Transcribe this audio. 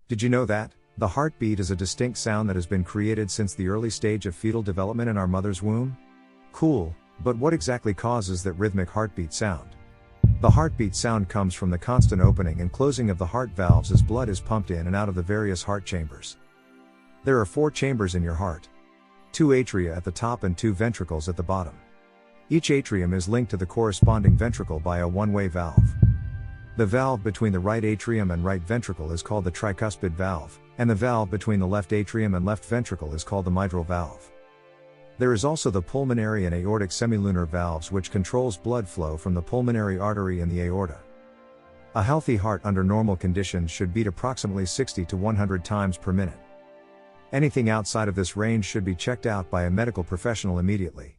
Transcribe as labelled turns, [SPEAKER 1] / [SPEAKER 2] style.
[SPEAKER 1] Did you know that the heartbeat is a distinct sound that has been created since the early stage of fetal development in our mother's womb? Cool, but what exactly causes that rhythmic heartbeat sound? The heartbeat sound comes from the constant opening and closing of the heart valves as blood is pumped in and out of the various heart chambers. There are 4 chambers in your heart. 2 atria at the top and 2 ventricles at the bottom. Each atrium is linked to the corresponding ventricle by a one-way valve. The valve between the right atrium and right ventricle is called the tricuspid valve, and the valve between the left atrium and left ventricle is called the mitral valve. There is also the pulmonary and aortic semilunar valves, which controls blood flow from the pulmonary artery and the aorta. A healthy heart under normal conditions should beat approximately 60 to 100 times per minute. Anything outside of this range should be checked out by a medical professional immediately.